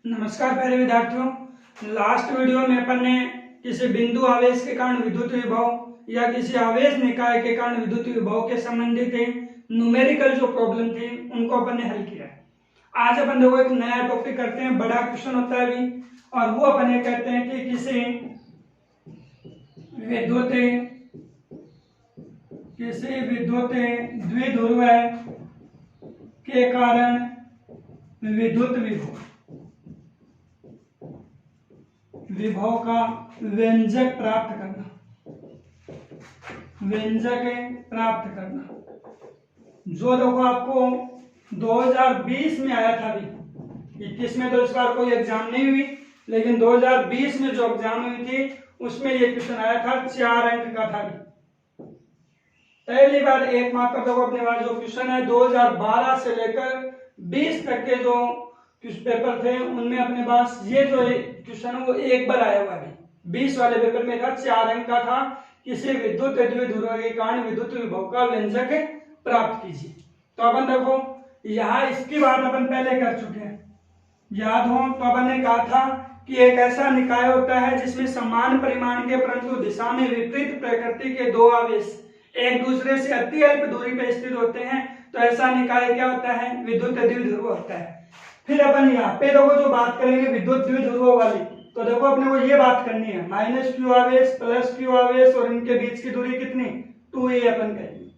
नमस्कार प्यारे विद्यार्थियों। लास्ट वीडियो में अपन ने किसी बिंदु आवेश के कारण विद्युत विभव या किसी आवेश निकाय के कारण विद्युत विभव के संबंधित न्यूमेरिकल जो प्रॉब्लम थी उनको अपन ने हल किया। आज अपन देखो एक नया टॉपिक करते हैं, बड़ा क्वेश्चन होता है अभी, और वो अपन ये कहते हैं कि किसी विद्युत द्विध्रुव के कारण विद्युत विभव का व्यंजक प्राप्त करना। जो देखो आपको 2020 में आया था, अभी 21 में तो इस बार कोई एग्जाम नहीं हुई, लेकिन 2020 में जो एग्जाम हुई थी उसमें ये क्वेश्चन आया था, 4 अंक का था। पहली बार एकमात्र देखो अपने पास जो क्वेश्चन है 2012 से लेकर 20 तक के जो पेपर थे उनमें अपने पास ये जो क्वेश्चन है वो एक बार आया हुआ है। 20 वाले पेपर में था, 4 अंक का था, किसी विद्युत द्विध्रुव के कारण विद्युत विभव का व्यंजक प्राप्त कीजिए। तो अपन देखो यहाँ इसकी बात अपन पहले कर चुके हैं, याद हो तो अपन ने कहा था कि एक ऐसा निकाय होता है जिसमें समान परिमाण के परंतु दिशा में विपरीत प्रकृति के दो आवेश एक दूसरे से अति अल्प दूरी पर स्थित होते हैं, तो ऐसा निकाय क्या होता है? विद्युत द्विध्रुव होता है। फिर अपन यहाँ पे देखो जो बात करेंगे विद्युत द्विध्रुव वाली, तो देखो अपने को ये बात करनी है, -q आवेश +q आवेश और इनके बीच की दूरी कितनी? 2a अपन करेंगे।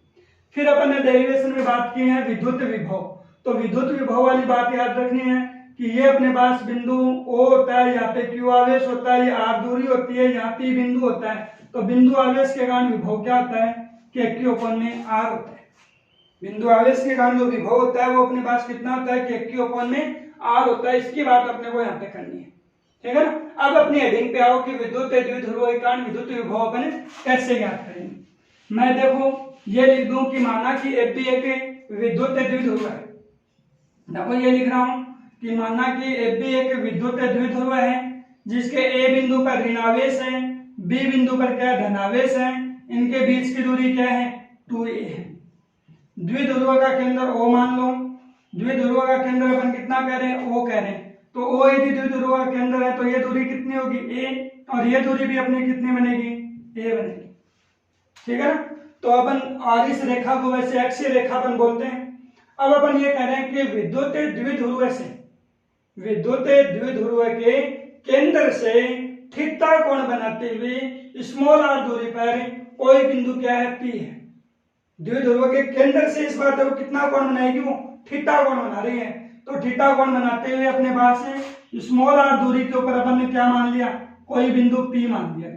फिर अपन ने डेरिवेशन में बात की है विद्युत विभव, तो विद्युत विभव वाली बात याद रखनी है कि ये अपने पास बिंदु O होता है, यहाँ पे q आवेश होता है, ये r दूरी होती है, यहाँ p बिंदु होता है। तो बिंदु आवेश के कारण विभव क्या होता है कि q/r होता है। बिंदु आवेश के कारण जो विभव होता है वो अपने पास कितना होता है कि q/r होता है। इसकी बात अपने को यहाँ पे करनी है, ठीक है ना। अब अपनी हेडिंग पे आओ कि विद्युत द्विध्रुव के कारण विद्युत विभव अपन कैसे ज्ञात करेंगे। मैं देखो ये लिख दूं कि माना कि F भी एक विद्युत द्विध्रुव है। देखो ये लिख रहा हूं कि माना कि F भी एक विद्युत द्विध्रुव है जिसके A बिंदु पर ऋणावेश है, B बिंदु पर क्या धनावेश है, इनके बीच की दूरी क्या है? 2a है। द्विध्रुव का केंद्र O मान लो, द्विध्रुव का केंद्र अपन कितना कह रहे हैं? O कह रहे हैं। तो O यदि द्विध्रुव का केंद्र है तो ये दूरी कितनी होगी? a, और ये दूरी भी अपनी कितनी बनेगी? a बनेगी, ठीक है ना। तो अपन और इस रेखा को वैसे अक्षीय रेखा अपन बोलते हैं। अब अपन ये कह रहे हैं कि विद्युत द्विध्रुव के केंद्र से थीटा कोण बनाते हुए स्मॉल r दूरी पर कोई बिंदु क्या है? P है। द्विध्रुव के केंद्र से इस बात को कितना कोण बनाएगी? वो थीटा कोण बना रही है। तो थीटा कोण बनाते हुए अपने पास स्मॉल r दूरी के ऊपर अपन ने क्या मान लिया? कोई बिंदु P मान लिया,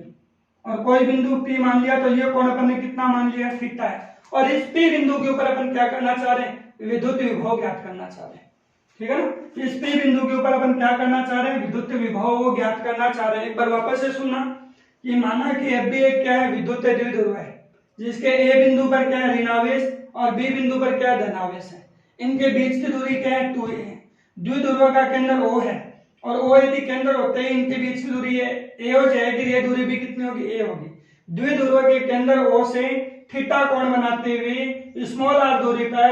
और कोई बिंदु P मान लिया तो ये कोण अपन ने कितना मान लिया? थीटा है। और इस P बिंदु के ऊपर अपन क्या करना चाह रहे हैं? विद्युत विभव ज्ञात करना चाह रहे हैं, ठीक है ना। इस P बिंदु के ऊपर अपन क्या करना चाह रहे हैं? विद्युत विभव को ज्ञात करना चाह रहे हैं। एक बार वापस से सुनना कि माना कि F भी एक क्या है? विद्युत द्विध्रुव है जिसके A बिंदु पर क्या है? ऋणावेश और B बिंदु पर क्या है? धनावेश है। इनके बीच की दूरी क्या है? 2a है। द्विध्रुव का केंद्र O है, और O यदि केंद्र होते ही इनके बीच की दूरी है a हो जाएगी, ये दूरी भी कितनी होगी? a होगी। द्विध्रुव के केंद्र O से थीटा कोण बनाते हुए स्मॉल r दूरी पर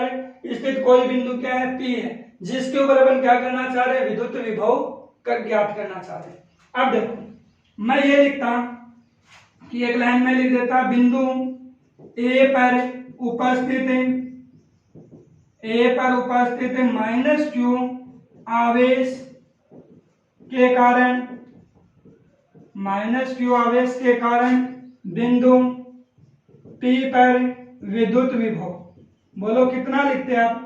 स्थित कोई बिंदु क्या है? P है, जिसके ऊपर अपन क्या करना चाह रहे हैं? विद्युत विभव का ज्ञात करना चाह रहे हैं। अब देखो मैं ये लिखता कि एक लाइन में लिख देता बिंदु A पर उपस्थित -q आवेश के कारण बिंदु P पर विद्युत विभव, बोलो कितना लिखते हैं आप?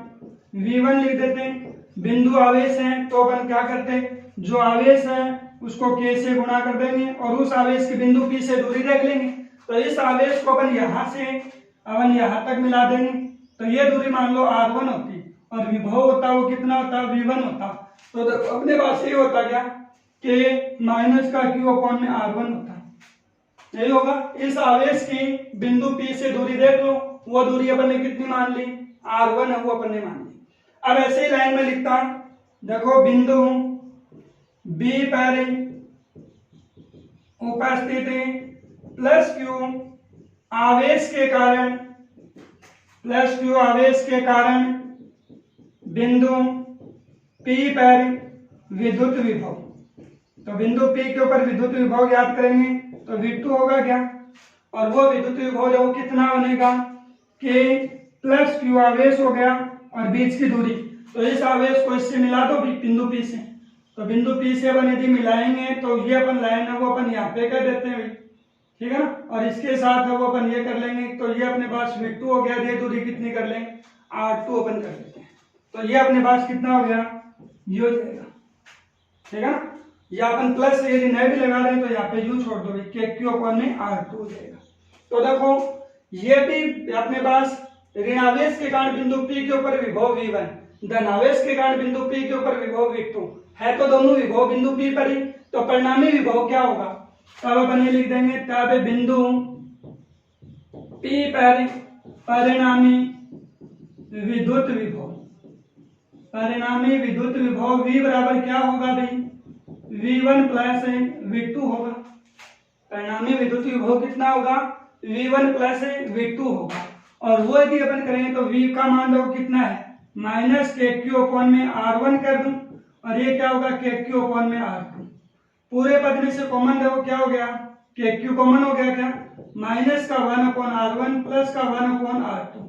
V1 लिख देते हैं। बिंदु आवेश है तो अपन क्या करते हैं? जो आवेश है उसको K से गुणा कर देंगे और उस आवेश की बिंदु P से दूरी देख लेंगे। तो इस आवेश को अपन यहाँ तक मिला देंगे, तो ये दूरी मान लो R1 होती और विभव होता वो कितना होता? V1 होता। तो अपने पास ये होता क्या कि माइनस का q/r1 होता है, यही होगा। इस आवेश की बिंदु P से दूरी देख लो, वो दूरी अपन ने कितनी मान ली? R1 है, वो अपन ने मान ली। अब ऐसे ही लाइन में लिखता, देखो बिंदु B पर उपस्थित +q आवेश के कारण बिंदु P पर विद्युत विभव। तो बिंदु P के ऊपर विद्युत विभव ज्ञात करेंगे तो V2 होगा क्या, और वो विद्युत विभव जो कितना बनेगा K प्लस Q आवेश हो गया और बीच की दूरी, तो इस आवेश को इससे मिला दो बिंदु P से, तो बिंदु P से अपन यदि मिलाएंगे तो ये अपन लाइन है वो अपन यहाँ पे कर देते हैं भाई, ठीक है ना, और इसके साथ वो अपन ये कर लेंगे, तो ये अपने पास V2 हो गया, ये दूरी कितनी कर लेंगे R2 अपन कर लेते हैं, तो ये अपने पास कितना हो गया, ये हो जाएगा, ठीक है ना। या अपन प्लस यदि नए भी लगा रहे हैं तो यहाँ पे यू छोड़ दो, KQ में R2 हो जाएगा। तो देखो ये भी अपने पास ऋणावेश के कारण बिंदु P के ऊपर विभव V1, धनावेश के कारण बिंदु P के ऊपर विभव V2 है, तो दोनों विभव बिंदु P पर ही, तो परिणामी विभव क्या होगा, तब अपन ये लिख देंगे, तब बिंदु P पर परिणामी विद्युत विभव, परिणामी विद्युत विभव V बराबर क्या होगा भाई, V1 प्लस V2 होगा। परिणामी विद्युत विभव कितना होगा, V1 प्लस V2 होगा, और वो यदि अपन करेंगे तो V का मान देखो कितना है, माइनस KQ में R1 कर दूं, और ये क्या होगा KQ में R2, पूरे पद में से कॉमन देखो क्या हो गया, KQ कॉमन हो गया क्या, माइनस का 1/R1 प्लस का 1/R2,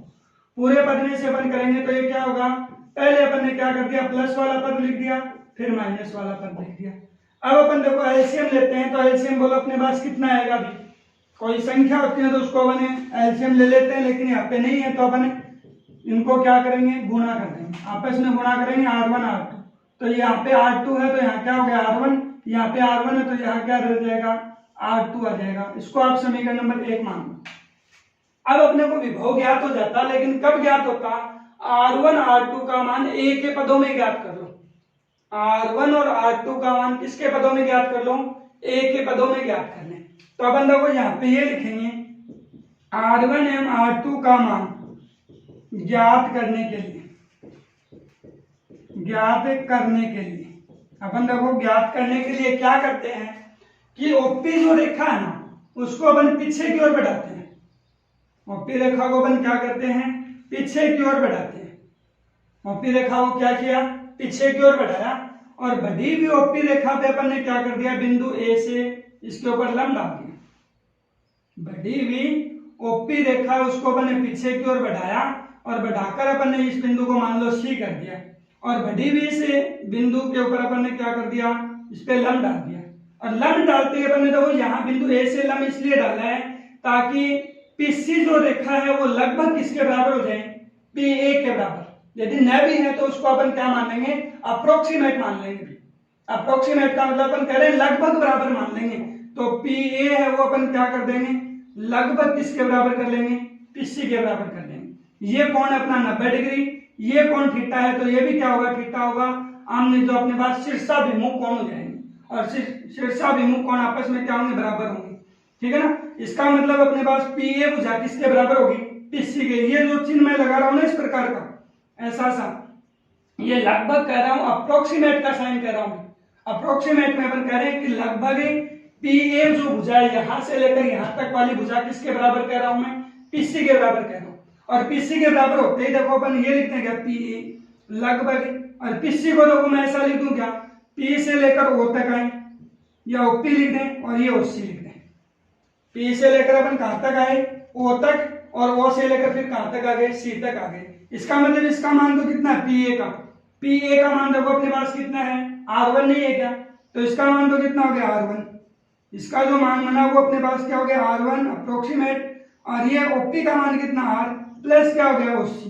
पूरे पद में से अपन करेंगे तो ये क्या होगा, पहले अपन ने क्या कर दिया, प्लस वाला पद लिख दिया, फिर माइनस वाला पद लिख दिया। अब अपन देखो एलसीएम लेते हैं, तो एलसीएम बोलो अपने पास कितना आएगा भी, कोई संख्या होती है तो उसको अपन एलसीएम ले लेते हैं, लेकिन यहाँ पे नहीं है तो अपन इनको क्या करेंगे, गुणा कर देंगे, आपस में गुणा करेंगे R1 R2, तो यहाँ पे R2 है तो यहाँ क्या हो गया R1, यहाँ पे R1 है तो यहाँ क्या रह जाएगा R2 आ जाएगा, इसको आप समीकरण नंबर 1 मान लो। अब अपने को विभव ज्ञात हो जाता, लेकिन कब ज्ञात होता, R1 R2 का मान A के पदों में ज्ञात कर लो, R1 और R2 का मान किसके पदों में ज्ञात कर लो, A के पदों में ज्ञात करने। तो अपन देखो यहाँ पे ये लिखेंगे R1 एवं R2 का मान ज्ञात करने के लिए, ज्ञात करने के लिए अपन देखो ज्ञात करने के लिए क्या करते हैं कि OP जो रेखा है ना उसको अपन पीछे की ओर बढ़ाते हैं, OP रेखा को अपन क्या करते हैं, पीछे की ओर बढ़ाते हैं, OP रेखा को क्या किया, पीछे की ओर बढ़ाया, और बढ़ी हुई OP रेखा पे अपन ने क्या कर दिया, बिंदु A से इसके ऊपर लंब डाल दिया, बढ़ी हुई OP रेखा उसको अपन ने पीछे की ओर बढ़ाया, और बढ़ाकर अपन ने इस बिंदु को मान लो C कर दिया, और बढ़ी हुई से बिंदु के ऊपर अपन ने क्या कर दिया, इस पे लंब डाल दिया, और लंब डालते ही अपन ने देखो यहाँ बिंदु A से लंब इसलिए डाला है ताकि PC जो रेखा है वो लगभग किसके बराबर हो जाए, PA के बराबर। यदि न भी है तो उसको अपन क्या मान लेंगे, अप्रोक्सीमेट मान लेंगे, अप्रोक्सीमेट का मतलब अपन कह रहे हैं लगभग बराबर मान लेंगे, तो PA है वो अपन क्या कर देंगे, लगभग किसके बराबर कर लेंगे, PC के बराबर कर देंगे। ये कोण अपना 90 डिग्री, ये कोण थीटा है, तो ये भी क्या होगा, थीटा होगा, आमने जो अपने पास शीर्षाभिमुख कोण हो जाएंगे, और शीर्षाभिमुख कोण आपस में क्या होंगे, बराबर होंगे, ठीक है ना। इसका मतलब अपने पास PA भुजा किसके बराबर होगी, PC के। ये जो चिन्ह मैं लगा रहा हूं ना इस प्रकार का ऐसा सा, ये लगभग कह रहा हूं, अप्रोक्सीमेट का साइन कह रहा हूं, अप्रोक्सीमेट में अपन कह रहे हैं कि लगभग PA जो भुजा है यहां से लेकर यहां तक वाली भुजा किसके बराबर कह रहा हूं मैं, PC के बराबर कह रहा हूं, और PC के बराबर होते ही देखो अपन ये लिखते हैं क्या, PA लगभग, और PC को देखो मैं ऐसा लिख दूं क्या, P से लेकर O तक आए, या OP लिख दें और ये OC लिख दें, P से लेकर अपन कहां तक आए, O तक, और O से लेकर फिर कहां तक आ गए, C तक आ गए। इसका मतलब इसका मान तो कितना है, PA का मान देखो अपने पास कितना है, R1 नहीं है क्या, तो इसका मान तो कितना हो गया, R1, इसका जो मान बना वो अपने पास क्या हो गया, R1 अप्रोक्सीमेट, और ये OP का मान कितना, R प्लस क्या हो गया, OC।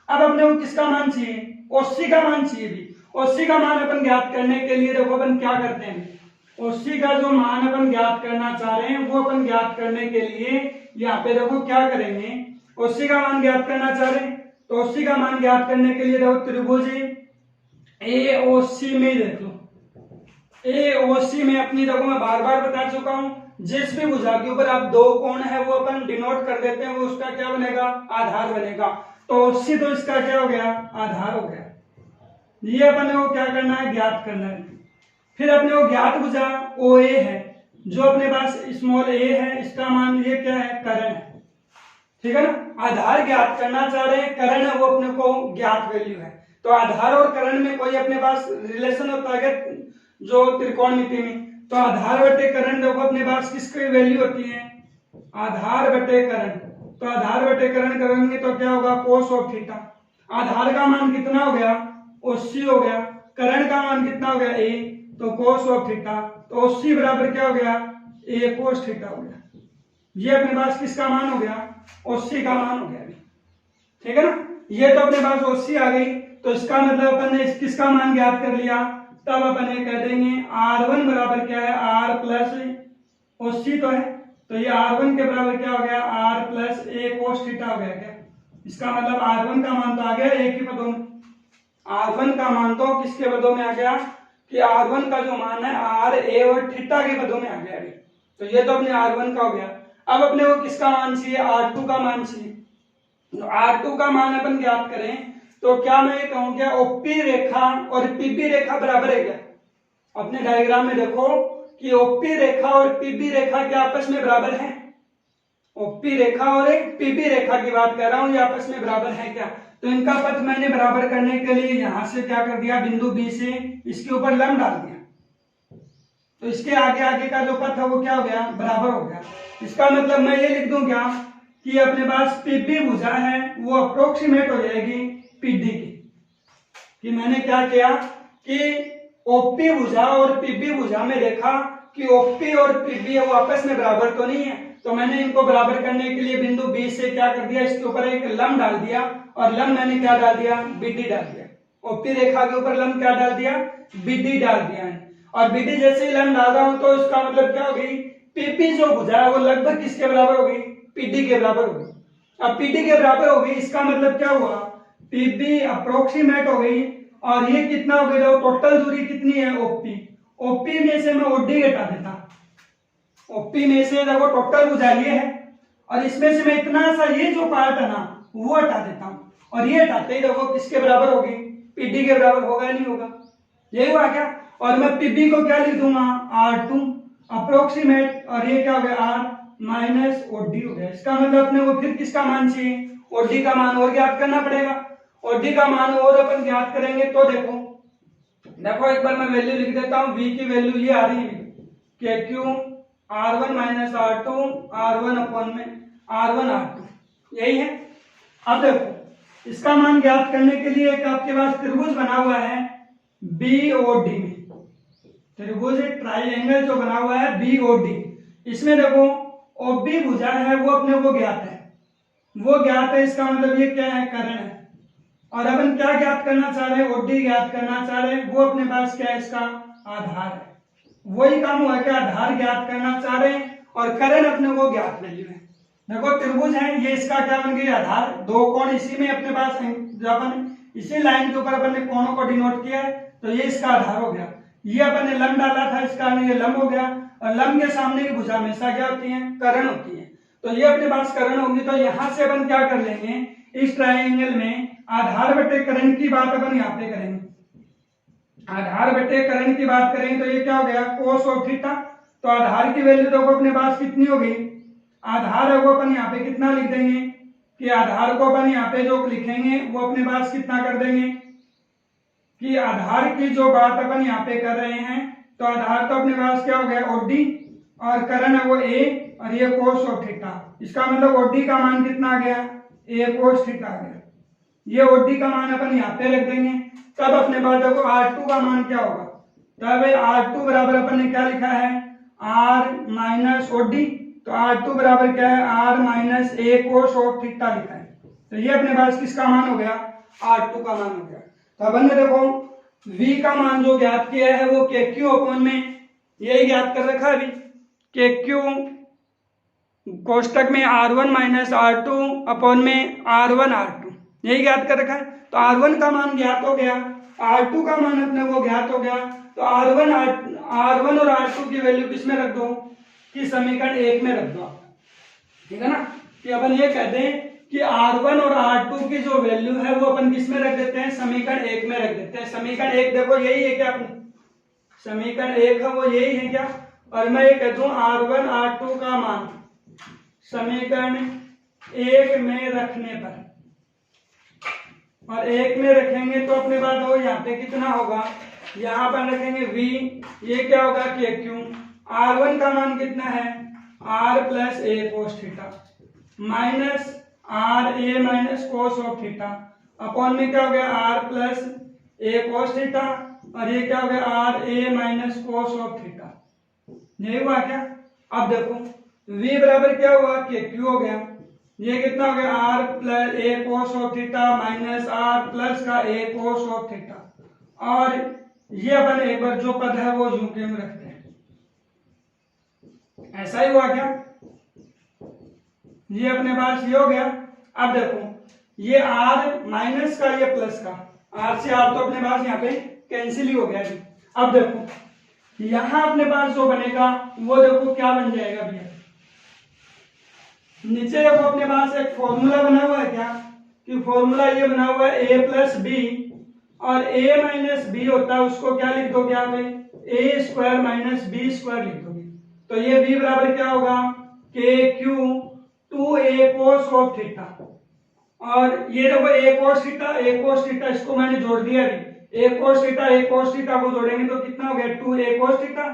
अब अपने को किसका मान चाहिए, OC का मान चाहिए भी। OC का मान अपन ज्ञात करने के लिए देखो अपन क्या करते हैं, OC का जो मान अपन ज्ञात करना चाह रहे हैं वो अपन ज्ञात करने के लिए यहाँ पे देखो क्या करेंगे, OC का मान ज्ञात करना चाह रहे हैं तो OC का मान ज्ञात करने के लिए देखो त्रिभुज AOC में ही देख लो, AOC में अपनी देखो मैं बार बार बता चुका हूं, जिस भी भुजा के ऊपर आप दो कोण है वो अपन डिनोट कर देते हैं, वो उसका क्या बनेगा, आधार बनेगा। तो OC तो इसका क्या हो गया, आधार हो गया। ये अपने को क्या करना है, ज्ञात करना है। फिर अपने को ज्ञात भुजा OA है, जो अपने पास स्मॉल a है, इसका मान ये क्या है, करण है, ठीक है ना। आधार ज्ञात करना चाह रहे हैं, करण है वो अपने को ज्ञात वैल्यू है, तो आधार और करण में कोई अपने पास रिलेशन होता है जो त्रिकोणमिति में, तो आधार बटे करण देखो अपने पास किसकी वैल्यू होती है, आधार बटे करण। तो आधार बटे करण करेंगे तो क्या होगा, कोस ऑफ थीटा। आधार का मान कितना हो गया, 80 हो गया, करण का मान कितना हो गया a, तो कोस ऑफ थीटा, तो 80 बराबर क्या हो गया, a कोस थीटा हो गया। ये अपने पास किसका मान हो गया, 80 का मान हो गया, ठीक है ना। ये तो अपने पास 80 आ गई, तो इसका मतलब अपन ने किसका मान ज्ञात कर लिया, तब अपन ये कह देंगे R1 बराबर क्या है, R प्लस 80 तो है, तो ये R1 के बराबर क्या हो गया, R plus a cos theta हो गया क्या। इसका मतलब R1 का मान तो आ गया एक ही पदों में, R1 का मान तो किसके पदों में आ गया कि R1 का जो मान है R a और थीटा के पदों में आ गया अभी। तो ये तो अपने R1 का हो गया। अब अपने को किसका मान चाहिए, R2 का मान चाहिए। तो R2 का मान अपन ज्ञात करें तो क्या मैं ये कहूं क्या OP रेखा और PB रेखा बराबर है क्या। अपने डायग्राम में देखो कि OP रेखा और PB रेखा के आपस में बराबर है। OP रेखा और एक PB रेखा की बात कर रहा हूं, ये आपस में बराबर है क्या। तो इनका पथ मैंने बराबर करने के लिए यहां से क्या कर दिया, बिंदु B से इसके ऊपर लंब डाल दिया, तो इसके आगे आगे का जो पथ है वो क्या हो गया, बराबर हो गया। इसका मतलब मैं ये लिख दूं क्या कि अपने पास PB भुजा है वो अप्रोक्सीमेट हो जाएगी PD की। कि मैंने क्या किया कि OP भुजा और PB भुजा में देखा कि OP और PB है वो आपस में बराबर तो नहीं है, तो मैंने इनको बराबर करने के लिए बिंदु B से क्या कर दिया, इसके ऊपर एक लंब डाल दिया, और लंब मैंने क्या डाल दिया, BD डाल दिया। OP रेखा के ऊपर लंब क्या डाल दिया, BD डाल दिया है, और BD जैसे ही लंब डाल रहा हूं तो इसका मतलब क्या हो गई, PP जो भुजा है वो लगभग किसके बराबर हो गई, PD के बराबर हो गई। अब PD के बराबर हो गई, इसका मतलब क्या हुआ, PB अप्रोक्सीमेट हो गई, और ये कितना हो गया, टोटल दूरी कितनी है OP। OP में से मैं OD घटा देता, OP में से देखो टोटल भुजा ये है, और इसमें से मैं इतना सा ये जो पार्ट है ना वो हटा देता हूं, और ये हटाते ही देखो किसके बराबर होगी, PD के बराबर होगा या नहीं होगा, यही हुआ क्या। और मैं PB को क्या लिख दूंगा, R2 अप्रोक्सीमेट, और ये क्या हो गया R माइनस OD हो गया। इसका मतलब अपने को फिर किसका मान चाहिए, OD का मान और ज्ञात करना पड़ेगा। OD का मान और अपन ज्ञात करेंगे तो देखो एक बार मैं वैल्यू लिख देता हूं, V की वैल्यू ये आ रही है कि Q R1 minus R2 R1 upon में R1 R2 यही है। अब देखो इसका मान ज्ञात करने के लिए एक आपके पास त्रिभुज बना हुआ है BOD में, त्रिभुज ट्राइंगल जो बना हुआ है BOD, इसमें देखो OB भुजा है वो अपने को ज्ञात है, वो ज्ञात है, इसका मतलब ये क्या है, करण है। और अपन क्या ज्ञात करना चाह रहे हैं, OD ज्ञात करना चाह रहे हैं, वो अपने पास क्या है, इसका आधार है। वही काम हुआ कि आधार ज्ञात करना चाह रहे हैं और करण अपने को ज्ञात वैल्यू है। देखो त्रिभुज है, ये इसका क्या बन गया, आधार। दो कोण इसी में अपने पास, जब अपन इसी लाइन के ऊपर अपन ने कोणों को डिनोट किया है तो ये इसका आधार हो गया। ये अपन ने लंब डाला था, इसका ये लंब हो गया, और लंब के सामने की भुजा हमेशा क्या होती है, करण होती है। तो ये अपने पास करण होंगी, तो यहां से अपन क्या कर लेंगे, इस ट्राइंगल में आधार बटे करण की बात अपन यहाँ पे करेंगे। आधार बटे करण की बात करेंगे तो ये क्या हो गया, कोस ऑफ थीटा। तो आधार की वैल्यू देखो अपने पास कितनी हो गई, आधार है वो अपन यहाँ पे कितना लिख देंगे कि आधार को अपन यहाँ पे जो लिखेंगे वो अपने पास कितना कर देंगे कि आधार की जो बात अपन यहाँ पे कर रहे हैं, तो आधार तो अपने पास क्या हो गया OD, और करण है वो A, और ये कोस ऑफ थीटा। इसका मतलब OD का मान कितना आ गया, A कोस थीटा आ गया। ये OD का मान अपन यहाँ पे रख देंगे, तब अपने पास देखो R2 का मान क्या होगा, तब R2 बराबर अपन ने क्या लिखा है, R माइनस OD। तो R2 बराबर क्या है, R minus A cos of theta लिखा है। तो ये अपने पास किसका मान हो गया, R2 का मान हो गया। तो अपन ने देखो V का मान जो ज्ञात किया है वो KQ अपॉन में यही ज्ञात कर रखा है अभी, KQ कोष्टक में R1 माइनस R2 अपॉन में R1 R2 यही ज्ञात कर रखा है। तो R1 का मान ज्ञात हो गया, R2 का मान अपने को ज्ञात हो गया, तो R1 और R2 की वैल्यू किस में रख दो कि समीकरण 1 में रख दो, ठीक है ना। कि अपन ये कहते हैं कि R1 और R2 की जो वैल्यू है वो अपन किस में रख देते हैं, समीकरण 1 में रख देते हैं। समीकरण 1 देखो यही है क्या, अपने समीकरण 1 है वो यही है क्या, और मैं ये कहता हूं R1 R2 का मान समीकरण 1 में रखने पर और 1 में रखेंगे तो अपने पास वो यहाँ पे कितना होगा, यहाँ पर रखेंगे v, ये क्या होगा के क्यू। r1 का मान कितना है r plus a cos theta minus r a minus cos of theta upon में क्या हो गया r plus a cos theta और ये क्या हो गया r a minus cos of theta. यही हुआ क्या। अब देखो v बराबर क्या हुआ के क्यू हो गया, ये कितना हो गया r plus a cos of theta minus r plus का ए कोस ऑफ थीटा और ये अपन एक बार जो पद है वो यूं के में रखते हैं। ऐसा ही हुआ क्या, ये अपने पास ये हो गया। अब देखो ये आर माइनस का ये प्लस का, आर से आर तो अपने पास यहाँ पे कैंसिल ही हो गया अभी। अब देखो यहां अपने पास जो बनेगा वो देखो क्या बन जाएगा भैया, नीचे देखो अपने पास एक फॉर्मूला बना हुआ है क्या, कि फॉर्मूला ये बना हुआ है a प्लस बी और a माइनस बी होता है उसको क्या लिख दोगे आप ए स्क्वायर माइनस बी स्क्वायर लिख दोगे। तो ये b बराबर क्या होगा के Q 2a cos of theta और ये देखो a कोस थीटा इसको मैंने जोड़ दिया अभी, a कोस थीटा को जोड़ेंगे तो कितना हो गया 2a कोस थीटा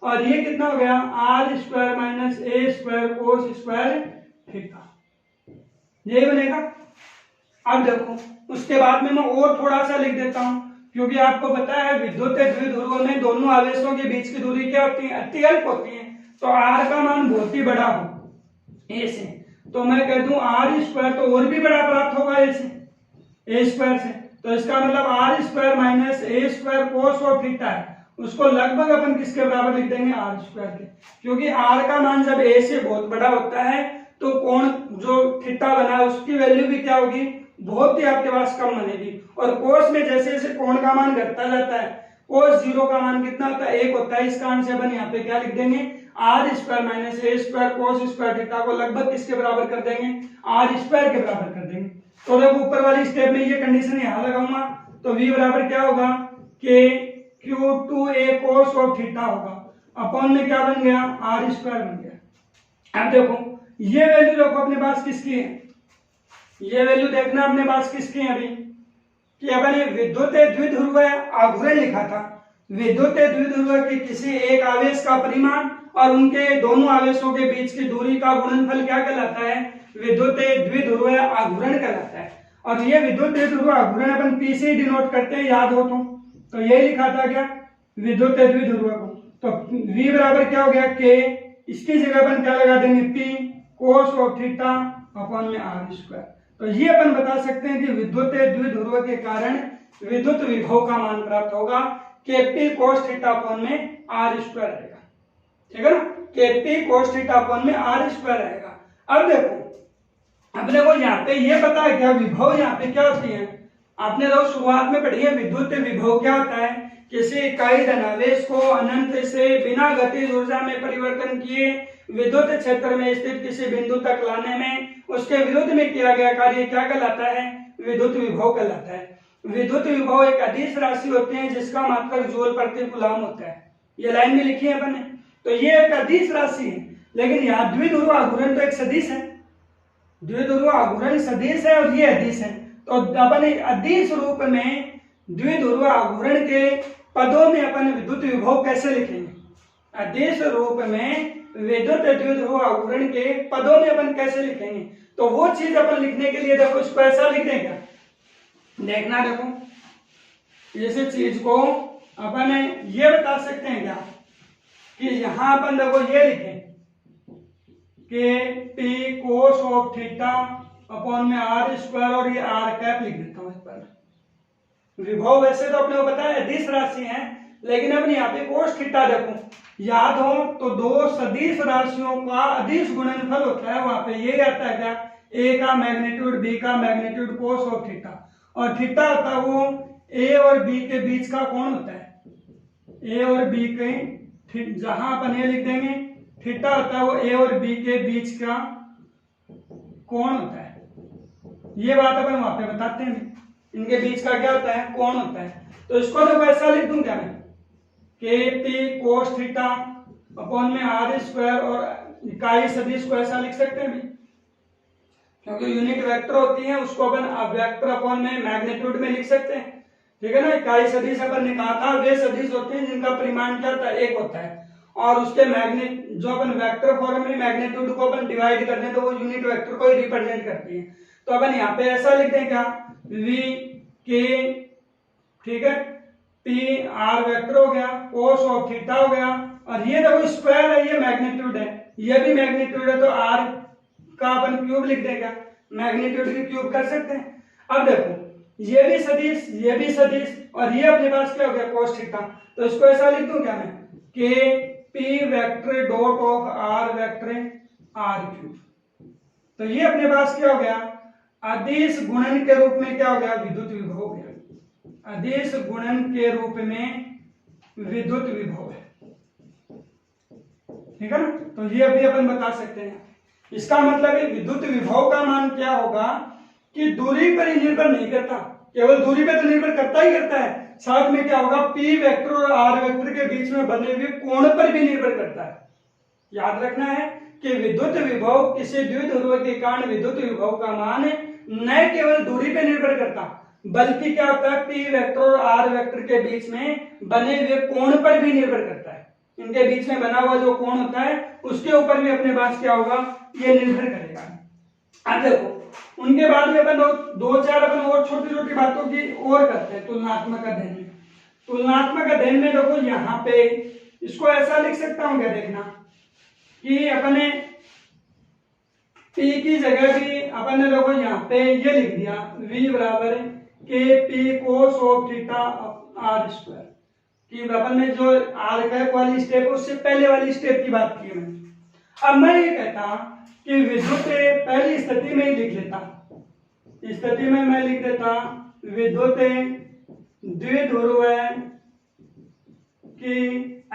और ये कितना हो गया r square minus a square cos square theta, यही बनेगा। अब देखो उसके बाद में मैं और थोड़ा सा लिख देता हूं, क्योंकि आपको पता है विद्युत द्विध्रुवों में दोनों आवेशों के बीच की दूरी क्या होती है अत्यल्प होती है। तो r का मान बहुत ही बड़ा हो a से, तो मैं कह दूं आर स्क्वायर तो और भी बड़ा प्राप्त होगा a से, a स्क्वायर से। तो इसका मतलब r square minus a square cos of theta है, उसको लगभग अपन किसके बराबर लिख देंगे आर स्क्वायर के, क्योंकि r का मान जब a से बहुत बड़ा होता है तो कोण जो थीटा बना है उसकी वैल्यू भी क्या होगी बहुत ही आपके पास कम बनेगी। और कोस में जैसे जैसे कोण का मान घटता जाता है कोस जीरो का मान कितना होता है 1 होता है, इसका आंसर अपन यहाँ पे क्या लिख देंगे r square minus a square cos square theta को लगभग किसके बराबर कर देंगे आर स्क्वायर के बराबर कर देंगे। तो जब ऊपर वाली स्टेप में ये कंडीशन यहाँ लगाऊंगा तो v बराबर क्या होगा के Q 2a cos of theta होगा अपॉन में क्या बन गया आर स्क्वायर बन गया। अब देखो ये वैल्यू देखो अपने पास किसकी है, ये वैल्यू देखना अपने पास किसकी है अभी कि अपन विद्युत द्विध्रुव आघूर्ण लिखा था। विद्युत द्विध्रुव के किसी एक आवेश का परिमाण और उनके दोनों आवेशों के बीच की दूरी का गुणनफल क्या कहलाता है विद्युत द्विध्रुव आघूर्ण कहलाता है। और ये विद्युत द्विध्रुव आघूर्ण अपन पी से डिनोट करते हैं, याद हो तो यही लिखा था क्या विद्युत द्विध्रुव को। तो v बराबर क्या हो गया के, इसकी जगह अपन क्या लगा देंगे p cos of theta upon में आर स्क्वायर। तो ये अपन बता सकते हैं कि विद्युत द्विध्रुव के कारण विद्युत विभव का मान प्राप्त होगा के पी कोस थीटा अपॉन में आर स्क्वायर रहेगा, ठीक है ना, के पी कोस थीटा अपॉन में आर स्क्वायर रहेगा। अब देखो अपने को यहाँ पे ये पता है क्या विभव यहाँ पे क्या होती है, आपने तो शुरुआत में पढ़ी है विद्युत विभव क्या होता है, किसी इकाई धनावेश को अनंत से बिना गतिज ऊर्जा में परिवर्तन किए विद्युत क्षेत्र में स्थित किसी बिंदु तक लाने में उसके विरुद्ध में किया गया कार्य क्या कहलाता है विद्युत विभव कहलाता है। विद्युत विभव एक अदिश राशि होती है जिसका मात्रक जूल प्रति कूलम होता है, ये लाइन में लिखी है अपन ने। तो ये एक अदिश राशि है, लेकिन यहाँ द्विध्रुव आघूर्ण तो एक सदिश है, द्विध्रुव आघूर्ण सदिश है और ये अदिश है। तो अपन एक अदिश रूप में द्विध्रुव आघूर्ण के पदों में अपन विद्युत विभव कैसे लिखेंगे, अदिश रूप में विद्युत द्विध्रुव आघूर्ण के पदों में अपन कैसे लिखेंगे। तो वो चीज अपन लिखने के लिए देखो इसको ऐसा लिख देंगे, देखना देखो इस चीज को अपन ये बता सकते हैं क्या कि यहां अपन देखो ये लिखें के p cos of theta upon में आर स्क्वायर और ये आर कैप लिख देता हूं इस पर। विभव वैसे तो अपने को पता है अदिश राशि है, लेकिन अपन यहाँ पे कोस थीटा देखो याद हो तो दो सदिश राशियों का अदिश गुणनफल होता है, वहां पे ये रहता है क्या a का मैग्नीट्यूड b का मैग्नीट्यूड कोस ऑफ थीटा, और थीटा होता है वो a और b के बीच का कोण होता है, a और b के जहां अपन ये लिख देंगे थीटा होता है वो a और b के बीच का कोण होता है। ये बात अपन वहां पे बताते हैं इनके बीच का क्या होता है कोण होता है। तो इसको तो ऐसा लिख दूं क्या मैं k p cos theta upon में आर स्क्वायर और इकाई सदिश को ऐसा लिख सकते हैं भी। क्योंकि यूनिट वेक्टर होती है उसको अपन वेक्टर अपॉन में मैग्नीट्यूड में लिख सकते हैं, ठीक है ना। इकाई सदिश अपन ने कहा था वे सदिश होते हैं जिनका परिमाण क्या होता है, एक होता है, और उसके मैग्नेट जो अपन वेक्टर फॉर्म में मैग्नीट्यूड को अपन डिवाइड करते हैं तो वो यूनिट वेक्टर को ही रिप्रेजेंट करती है। तो अपन यहाँ पे ऐसा लिख दें क्या, वी के, ठीक है, पी आर वेक्टर हो गया, कोस ऑफ थीटा हो गया, और ये देखो स्क्वायर है, ये मैग्नीट्यूड है, ये भी मैग्नीट्यूड है, तो आर का अपन क्यूब लिख देगा, मैग्नीट्यूड की क्यूब कर सकते हैं। अब देखो ये भी सदिश, ये भी सदिश, और ये अपने पास क्या हो गया, कोस थीटा, तो इसको ऐसा लिख दूं क्या मैं, k p vector dot of r vector r cube. तो ये अपने पास क्या हो गया, अदिश गुणन के रूप में क्या हो गया, विद्युत विभव हो गया, अदिश गुणन के रूप में विद्युत विभव है, ठीक है ना। तो ये अभी अपन बता सकते हैं। इसका मतलब है विद्युत विभव का मान क्या होगा कि दूरी पर ही निर्भर नहीं करता, केवल दूरी पर तो निर्भर करता ही करता है, साथ में क्या होगा, पी वेक्टर और आर वेक्टर के बीच में बने हुए कोण पर भी निर्भर करता है। याद रखना है कि विद्युत विभव किसी द्विध्रुव के कारण विद्युत विभव का मान न केवल दूरी पर निर्भर करता बल्कि क्या होता है, पी वेक्टर और आर वेक्टर के बीच में बने हुए कोण पर भी निर्भर करता है। इनके बीच में बना हुआ जो कोण होता है उसके ऊपर भी अपने पास क्या होगा, ये निर्भर करेगा। अब देखो उनके बाद में अपन दो चार अपन और छोटी छोटी बातों की और करते हैं तुलनात्मक अध्ययन में। तुलनात्मक अध्ययन में देखो यहाँ पे इसको ऐसा लिख सकता हूँ क्या, देखना कि अपने P की जगह भी अपन ने देखो यहाँ पे ये लिख दिया V बराबर k p cos of theta r square, कि अपन ने जो आर कैप वाली स्टेप उससे पहले वाली स्टेप की बात की मैंने। अब मैं ये कहता कि विद्युत पहली स्थिति में ही लिख लेता, स्थिति में मैं लिख देता विद्युत द्विध्रुव की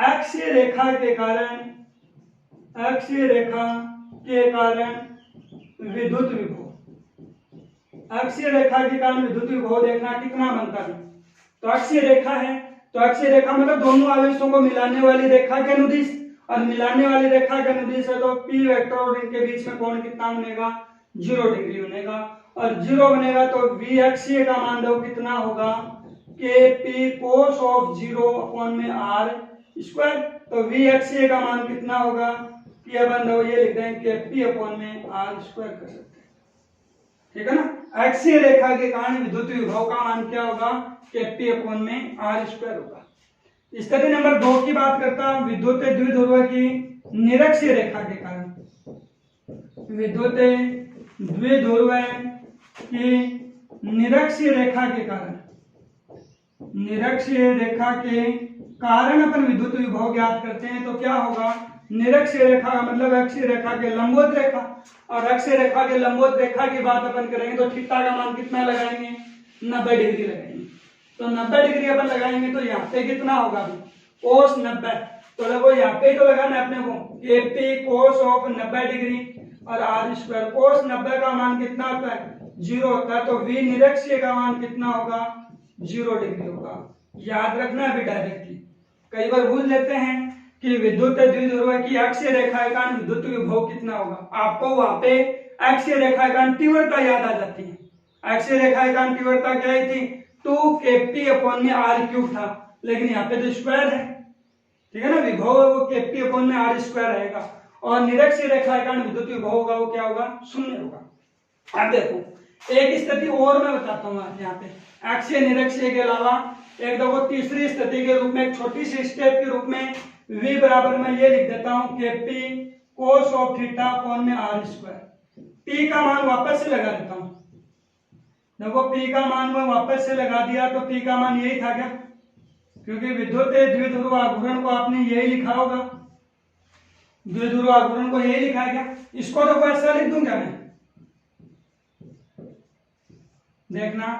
अक्षीय रेखा के कारण, अक्षीय रेखा के कारण विद्युत विभव, अक्षीय रेखा के कारण विद्युत विभव देखना कितना बनता है। तो अक्षीय रेखा है, तो अक्षीय रेखा मतलब दोनों आवेशों को मिलाने वाली रेखा के अनुदिश, और मिलाने वाली रेखा के अनुदिश है तो पी वेक्टर और इनके बीच में कोण कितना बनेगा, 0 डिग्री बनेगा, और 0 बनेगा तो v अक्षीय का मान दो कितना होगा, के पी कोस ऑफ 0 अपॉन में आर स्क्वायर। तो v अक्षीय का मान कितना होगा, कि अपन दो ये लिख दें के पी अपॉन में आर स्क्वायर कर सकते हैं, ठीक है ना। अक्षीय रेखा के कारण विद्युत विभव का मान क्या होगा, के पी अपॉन में आर स्क्वायर होगा। स्थिति नंबर 2 की बात करता हूं, विद्युत द्विध्रुव की निरक्षीय रेखा के कारण, विद्युत द्विध्रुव की निरक्षीय रेखा के कारण, निरक्षीय रेखा के कारण अपन विद्युत विभव ज्ञात करते हैं। तो क्या होगा, निरक्षीय रेखा का मतलब अक्षीय रेखा के लंबवत रेखा, और अक्षीय रेखा के लंबवत रेखा की बात अपन करेंगे तो थीटा का मान कितना लगाएंगे, 90 डिग्री लगाएंगे। तो 90 डिग्री अपन लगाएंगे तो यहाँ पे कितना होगा, कोस 90, तो देखो यहाँ पे तो लगाना है अपने को के पी कोस ऑफ 90 डिग्री और आर स्क्वायर। कोस 90 का मान कितना होता है, 0 होता है, तो v निरक्षीय का मान कितना होगा, 0 डिग्री होगा। याद रखना अभी डायरेक्टली, कई बार भूल लेते हैं कि विद्युत द्विध्रुव की अक्षीय रेखा के कारण विद्युत विभव कितना होगा, आपको वहां पे अक्षीय रेखा के कारण तीव्रता याद आ जाती है। अक्षीय रेखा के कारण तीव्रता क्या थी, 2 kp अपॉन में आर क्यूब था, लेकिन यहाँ पे तो स्क्वायर है, ठीक है ना, विभव वो kp अपॉन में आर स्क्वायर रहेगा, और निरक्षीय रेखा के कारण विद्युत विभव होगा वो क्या होगा, 0 होगा। अब देखो एक स्थिति और मैं बताता हूँ यहाँ पे, अक्षीय निरक्षीय के अलावा एक देखो तीसरी स्थिति के रूप में, एक छोटी सी स्टेप के रूप में v बराबर मैं ये लिख देता हूँ kp cos of theta upon में आर स्क्वायर। p का मान वापस से लगा देता हूँ, देखो p का मान मैं वापस से लगा दिया, तो p का मान यही था क्या, क्योंकि विद्युत द्विध्रुव आघूर्ण को आपने यही लिखा होगा, द्विध्रुव आघूर्ण को यही लिखा है क्या। इसको देखो ऐसा लिख दूं क्या मैं, देखना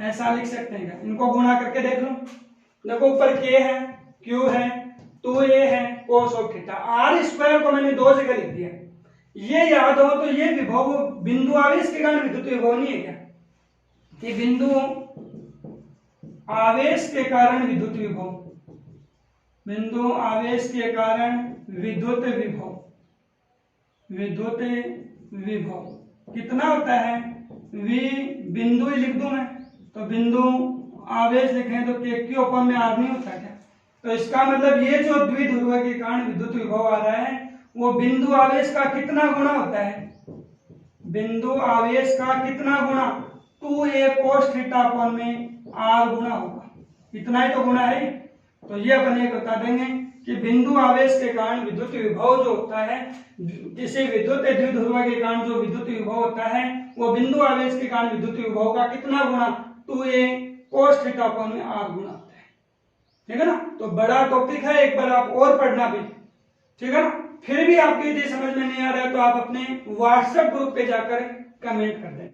ऐसा लिख सकते हैं क्या, इनको गुणा करके देख लो। देखो ऊपर k है, q है, 2a है, cos of theta, r square को मैंने 2 जगह लिख दिया। ये याद हो तो ये विभव बिंदु आवेश के कारण विद्युत विभव नहीं है क्या, कि बिंदु आवेश के कारण विद्युत विभव, बिंदु आवेश के कारण विद्युत विभव, विद्युत विभव कितना होता है, V बिंदु ही लिख दूं मैं, तो बिंदु आवेश लिखें तो Q में R नहीं होता क्या। तो इसका मतलब ये जो द्विध्रुव के कारण विद्युत विभव आ रहा है वो बिंदु आवेश का कितना गुना होता है, बिंदु आवेश का कितना गुना, 2a cos थीटा कोण में R गुना होगा, इतना ही तो गुना है। तो ये अपन ये बता देंगे कि बिंदु आवेश के कारण विद्युत विभव जो होता है, किसी विद्युत द्विध्रुव के कारण जो विद्युत विभव होता है वो बिंदु आवेश के कारण विद्युत विभव का कितना गुना, 2a cos थीटा कोण में R गुना होता है। ठीक है ना। तो बड़ा टॉपिक है, एक बार आप और पढ़ना भी, ठीक है ना। फिर भी आपको यदि समझ में नहीं आ रहा है तो आप अपने व्हाट्सएप ग्रुप पे जाकर कमेंट कर दें।